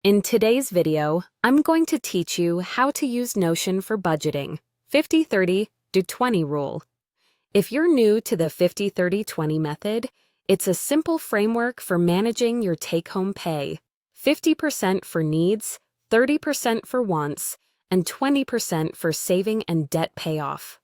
In today's video, I'm going to teach you how to use Notion for budgeting, 50-30-20 rule. If you're new to the 50-30-20 method, it's a simple framework for managing your take-home pay, 50% for needs, 30% for wants, and 20% for saving and debt payoff.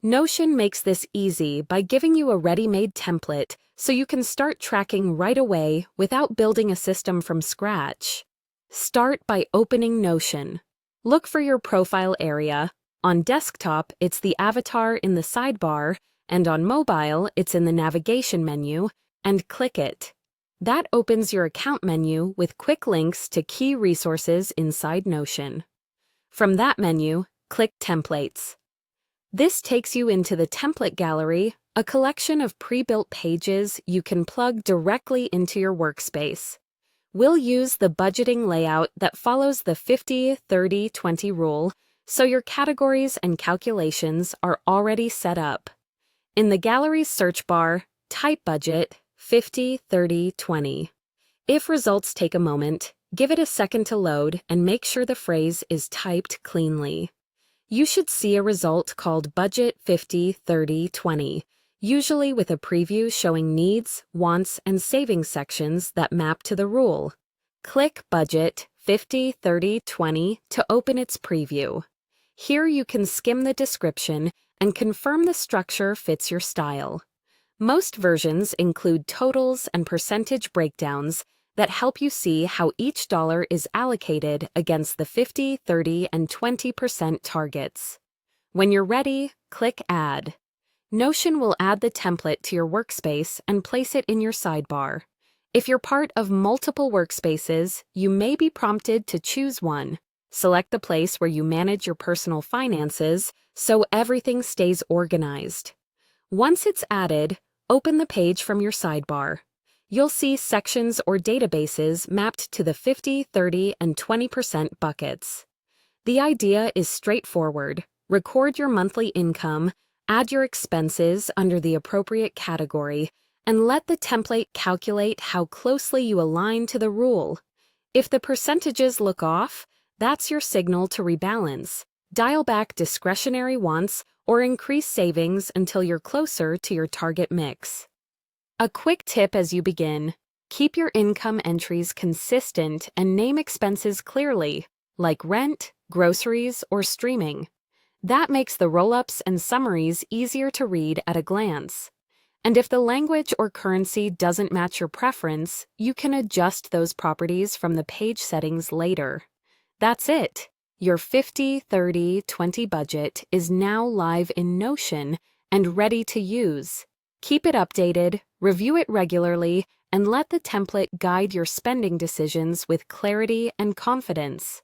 Notion makes this easy by giving you a ready-made template so you can start tracking right away without building a system from scratch. Start by opening Notion. Look for your profile area. On desktop, it's the avatar in the sidebar, and on mobile, it's in the navigation menu, and click it. That opens your account menu with quick links to key resources inside Notion. From that menu, click Templates. This takes you into the template gallery, a collection of pre-built pages you can plug directly into your workspace. We'll use the budgeting layout that follows the 50-30-20 rule, so your categories and calculations are already set up. In the gallery's search bar, type budget 50-30-20. If results take a moment, give it a second to load and make sure the phrase is typed cleanly. You should see a result called Budget 50-30-20. Usually with a preview showing needs, wants, and savings sections that map to the rule. Click Budget 50-30-20 to open its preview. Here you can skim the description and confirm the structure fits your style. Most versions include totals and percentage breakdowns that help you see how each dollar is allocated against the 50, 30, and 20% targets. When you're ready, click Add. Notion will add the template to your workspace and place it in your sidebar. If you're part of multiple workspaces, you may be prompted to choose one. Select the place where you manage your personal finances so everything stays organized. Once it's added, open the page from your sidebar. You'll see sections or databases mapped to the 50, 30, and 20% buckets. The idea is straightforward. Record your monthly income, add your expenses under the appropriate category, and let the template calculate how closely you align to the rule. If the percentages look off, that's your signal to rebalance. Dial back discretionary wants or increase savings until you're closer to your target mix. A quick tip as you begin: keep your income entries consistent and name expenses clearly, like rent, groceries, or streaming. That makes the roll-ups and summaries easier to read at a glance. And if the language or currency doesn't match your preference, you can adjust those properties from the page settings later. That's it. Your 50-30-20 budget is now live in Notion and ready to use. Keep it updated, review it regularly, and let the template guide your spending decisions with clarity and confidence.